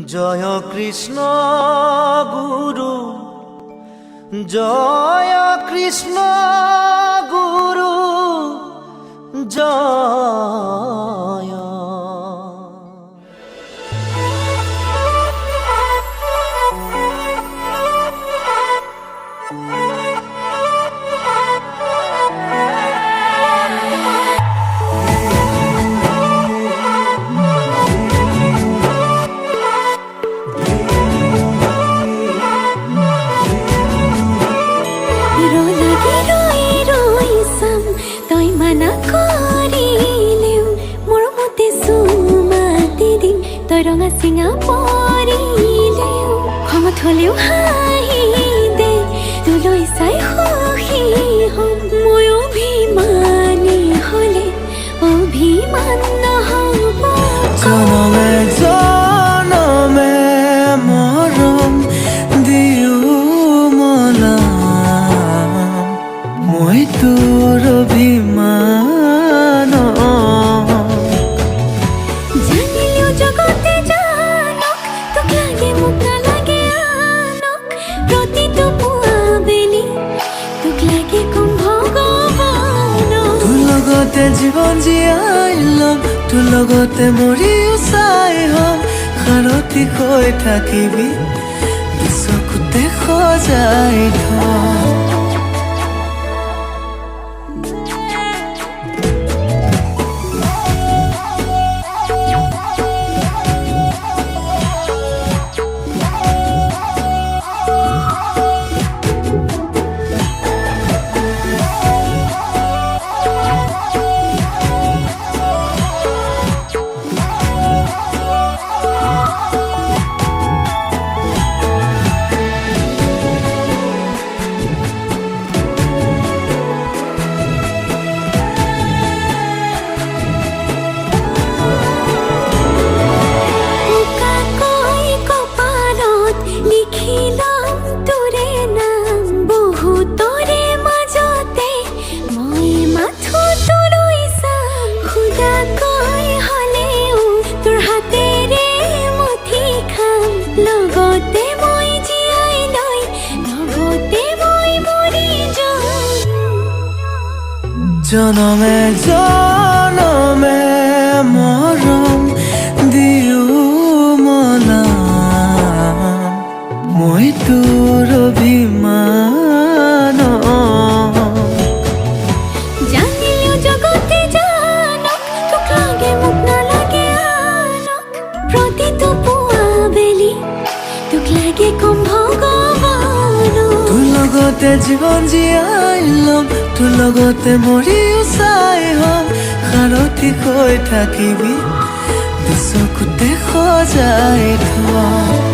জয় কৃষ্ণ গুৰু, জয় কৃষ্ণ গুৰু, জয়। ৰঙা চিঙা পৰিলেও খঙত হ'লেও হাঁহি দে, তোলৈ চাই সুখী হ'ম। মই অভিমানী হ'লে অভিমান নহ'ব। জনমে জনমে মৰম দিও মলাম, মই তোৰ অভিমান। জীৱন জীয়াই ল'ম, তোৰ লগতে মৰিও চাই হ'ম। সাৰথি হৈ থাকিবি, চকুতে সজাই থম। জনমে জনমে মৰম দিও মলাম, মই তোৰ অভিমান। জানিলেও জগতে জানক, তোক লাগে মোক নালাগে আনক। প্ৰতিটো পুৱা বেলি তোক লাগে কম ভগৱান। তোৰ লগতে জীৱন জীয়াই ল'ম, তোৰ লগতে মৰিও চাই হ'ম। সাৰথি হৈ থাকিবি, চকুতে সজাই থম।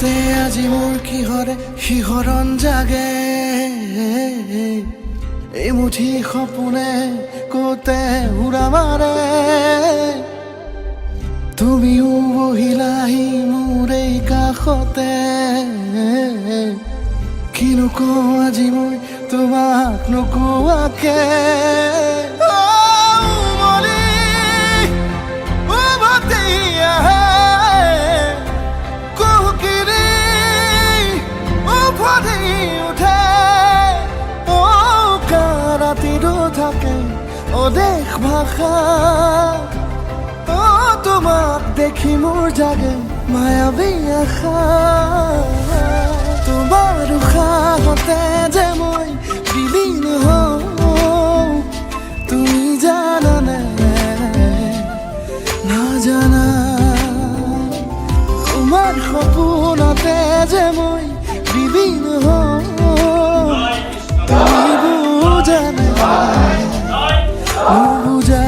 হঠাতে আজি মোৰ কিহৰে শিহৰণ জাগে এই মুঠি সপোনে কতে উৰা মাৰে তুমিও বহিলাহি মোৰ এই কাষতে কিনো কওঁ আজি মই তোমাক নোকোৱাকে থাকে অদেশ ভাষা তোমাক দেখি মোৰ জাগে মায়াবী আশা তোমাৰ উশাহতে যে মই বিলীন হওঁ তুমি জানানে নাজানা তোমাৰ সপোনতে যে মই বিলীন হওঁ তুমি বুজানে বুজা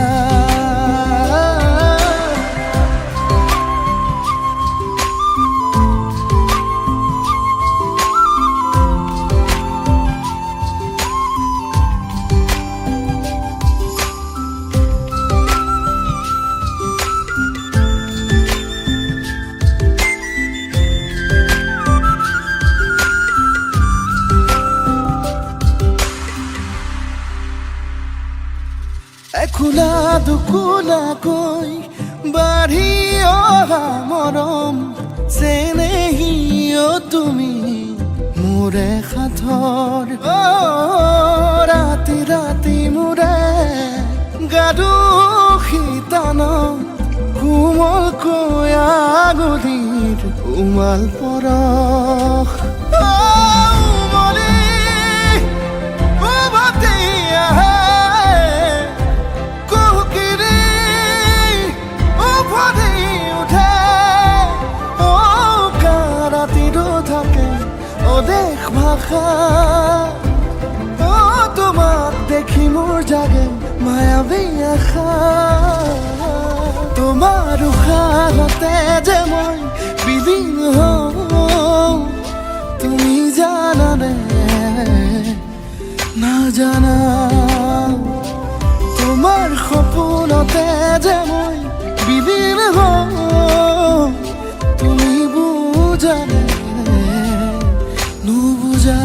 এখোলা দুখোলাকৈ বাঢ়ি অহা মৰম চেনেহিও তুমি মোৰে সাথৰ ৰাতি ৰাতি মোৰে গাদু শীতান কোমলকৈ আগলিৰ উমাল পৰশ অদেশ ভাষা তোমাক দেখি মোৰ জাগে মায়াবী আশা তোমাৰ উশাহতে যে মই বিলীন হওঁ তুমি জানানে নাজানা তোমাৰ সপোনতে যে মই বিলীন হওঁ তুমি বুজানে নুবুজা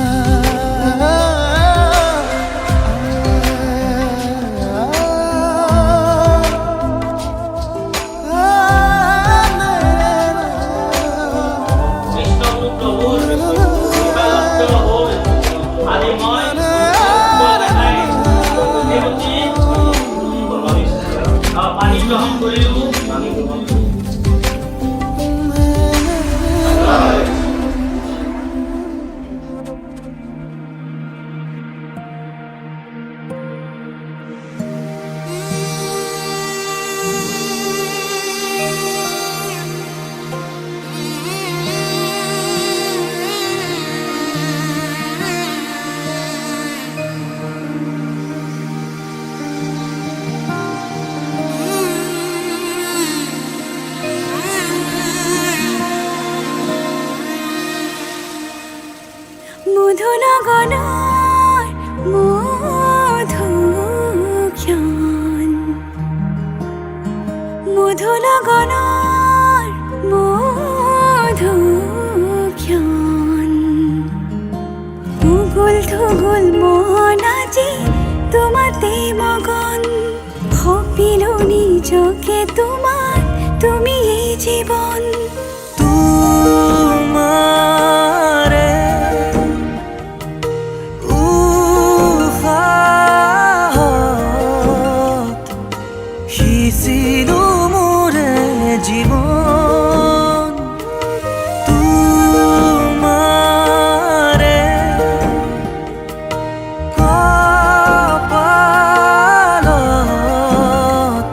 মধুনগনৰ মধুক্ষণ মধুনগনৰ মধুক্ষণ উগুল থুগুল মন আজি তোমাতে মগন সপিলো নিজকে তোমাৰ তুমি এই জীৱন সিঁচিলো মোৰে জীৱন তোমাৰে কপালত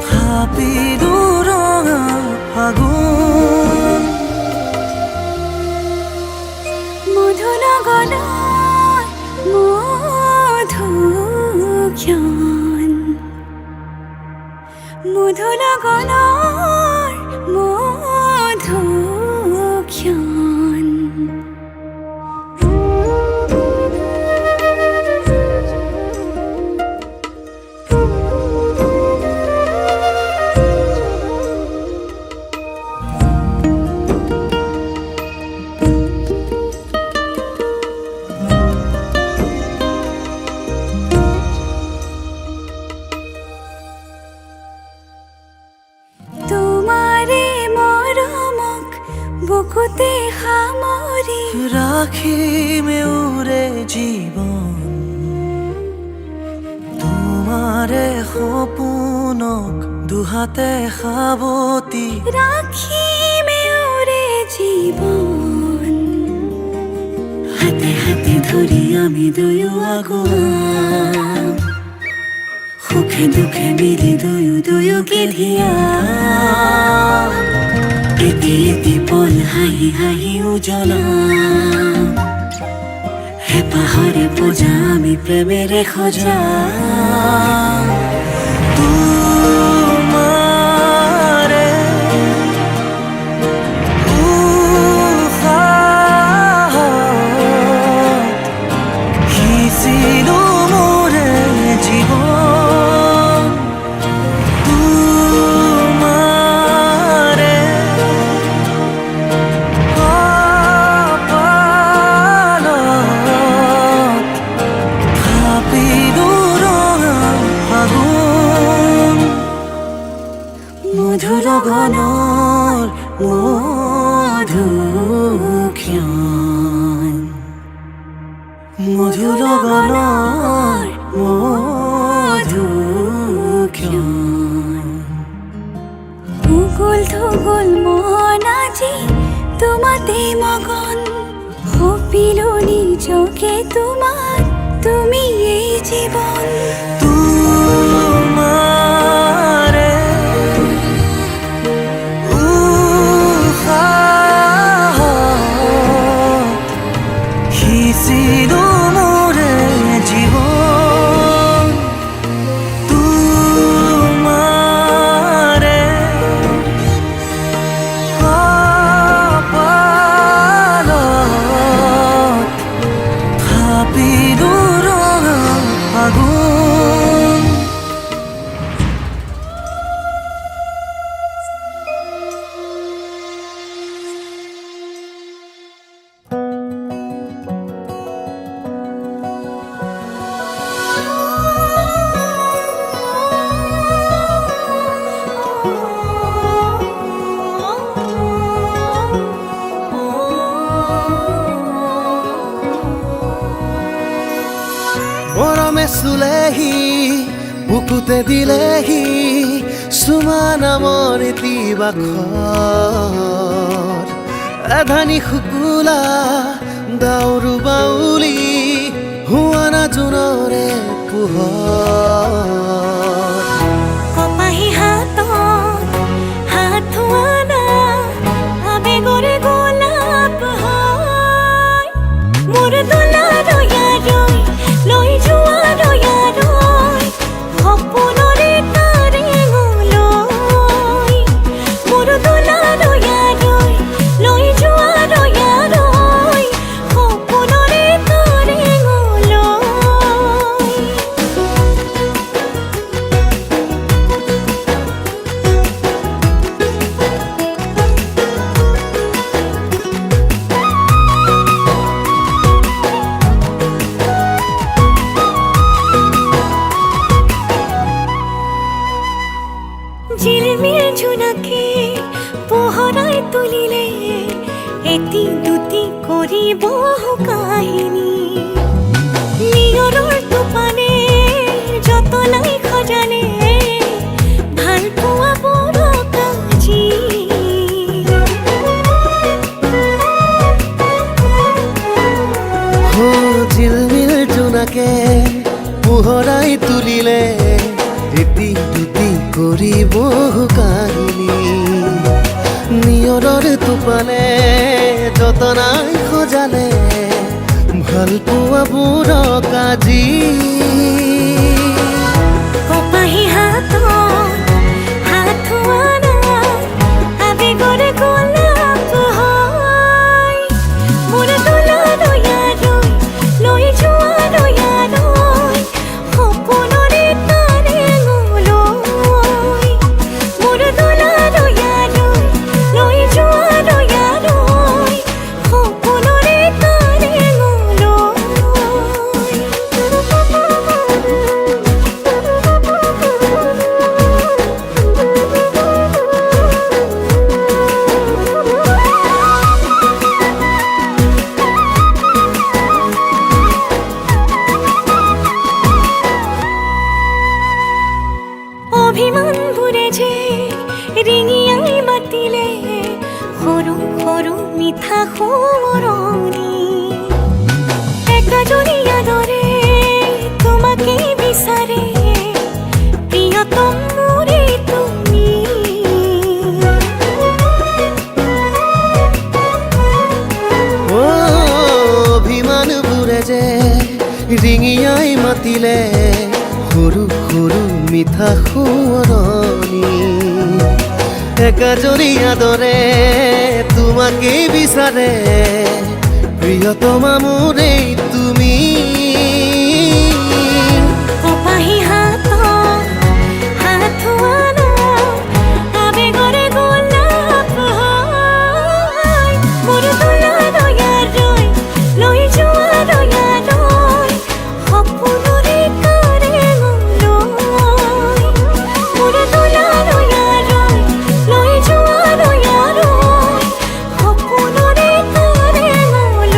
থাপিলো ৰঙা ফাগুন মধুনগনৰ মধুক্ষণ মধুনগনৰ মধুক্ষণ সামৰি ৰাখিমে উৰে জীৱন তোমাৰে সপোনক দুহাতে সাৱতি ৰাখিমে উৰে জীৱন হাতে হাতে ধৰি আমি দুয়ো আগুৱাম সুখে দুখে মিলি দুয়োকে ধিয়াম এটি এটি পল হাঁহি হাঁহি উজ্বলাম হেঁপাহৰে পূজা আমি প্ৰেমেৰে সজাম তোমাৰে উশাহত সিঁচিলো মোৰে জীৱন তোমাৰে কপালত থাপিলো ৰঙা ফাগুন মধুৰ গণৰ মধুক্ষণ মধুৰ গণৰ মধুক্ষণ উগুল থুগুল মন আজি তোমাতে মগন সপিলো নিজকে তোমাৰ তুমি এই জীবন তোমাৰে উশাহত সিঁচিলো মোৰে জীৱন তোমাৰে কপালত থাপিলো ৰঙা ফাগুন মৰমে চুলেহি বুকুতে দিলেহি চুমা নামৰ এটিবাখৰ এধানি শুকুলা দাউৰু বাউলি হুৱানা জোনৰে পোহৰ কপাহী হাতত হাত ধোৱানা আবেগৰে গোলাপ হয় মোৰ দোলা ৰৈ লৈ যোৱা ৰৈ সপোনৰে তাৰে লৈ মোৰ দোলা ৰৈ লৈ যোৱা ৰৈ সপোনৰে তাৰে লৈ ঝিলমিল জোনাকে পোহৰাই তুলিলে এটি দুটি কৰিব কাহিনী নিয়ৰৰ টোপানে যতনাই সজালে ভাল পোৱা বোৰক আজি হো ঝিলমিল জোনাকে পোহৰাই তুলিলে এটি দুটি কৰিব কাহিনী নিয়ৰৰ টোপানে যতনাই সজালে ভাল পোৱাবোৰক আজি কপাহী হাতত হাত ধোৱানা আবেগৰে গোলাপ হয় মোৰ দোলা ৰৈ লৈ যোৱা ৰৈ সপোনৰে তাৰে লৈ মোৰ দোলা ৰৈ লৈ যোৱা ৰৈ সপোনৰে তাৰে লৈ অভিমানবোৰে যে ৰিঙিয়াই মাতিলে সৰু সৰু মিঠা সোঁৱৰণি একাজনীয়া দৰে তোমাকে বিচাৰে প্ৰিয়তম মোৰে তুমি অভিমানবোৰে যে ৰিঙিয়াই মাতিলে সৰু সৰু মিঠা সোঁৱৰণি একাজনীয়া দৰে তোমাকে বিচাৰে প্ৰিয়তমা মোৰে তুমি কপাহী হাতত হাতোৱানা আবেগৰে গোলাপ হয় মোৰ দোলা দয়াৰৈ লৈ যোৱা দয়াৰৈ সপোনৰে কাৰেঙলৈ মোৰ দোলা দয়াৰৈ লৈ যোৱা দয়াৰৈ সপোনৰে কাৰেঙলৈ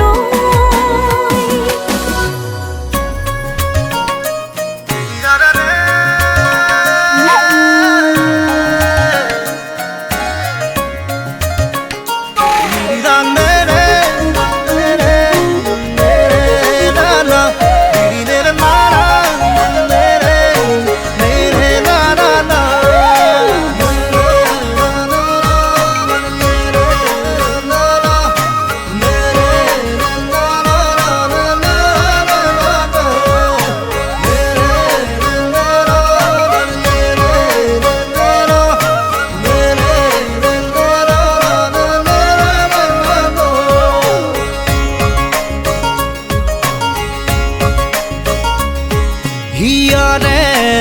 হিয়াৰে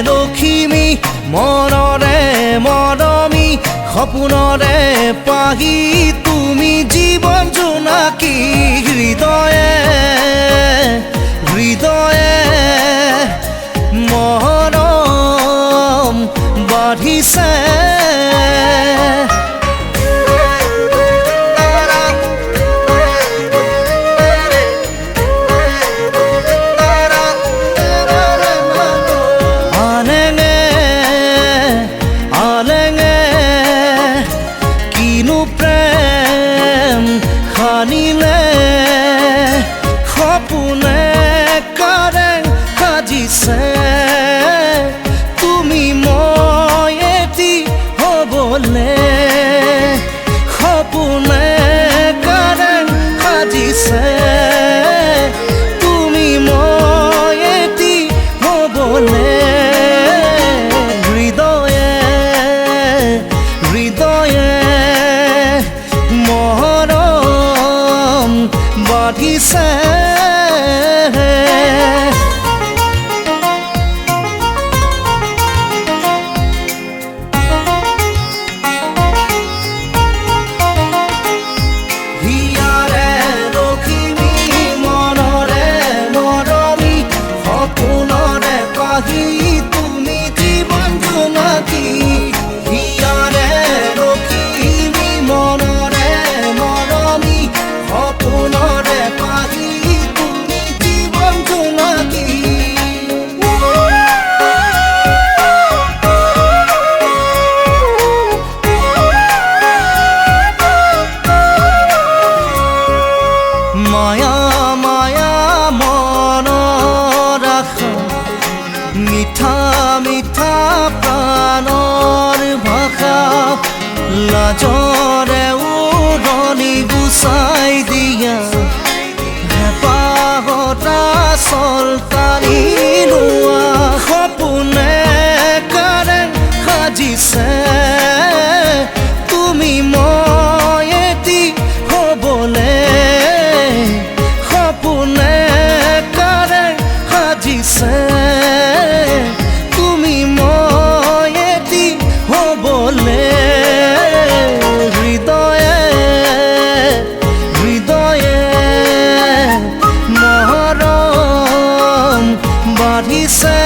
লখিমী মনৰে মৰমী সপোনৰে পাহি তুমি জীৱন জোনাকী হৃদয়ে হৃদয়ে মৰম বাঢ়িছে খানিলে সপোনে কাৰেং সাজিছে তুমি মই এটি হ'বলে সপোনে কাৰেং সাজিছে তুমি মই এটি হ'বলে হৃদয়ে হৃদয়ে মৰম বাঢ়িছে হিয়াৰে লখিমী মনৰে মৰমী সপোনৰে পাহি তুমি জীৱন জোনাকী হিয়াৰে লখিমী মনৰে মৰমী সপোনৰে পাহি তুমি জীৱন জোনাকী মায়া মায়া মনৰ আশা মিঠা মিঠা প্ৰাণৰ ভাষা লাজৰে উৰণি গুচাই দিয়া হেঁপাহতা চলতানি লোৱা সপোনে কাৰেং সাজিছে তুমি মই এটি হ'বলে সপোনে কাৰেং সাজিছে তুমি মই এটি হ'বলে হৃদয়ে হৃদয়ে মৰম বাঢ়িছে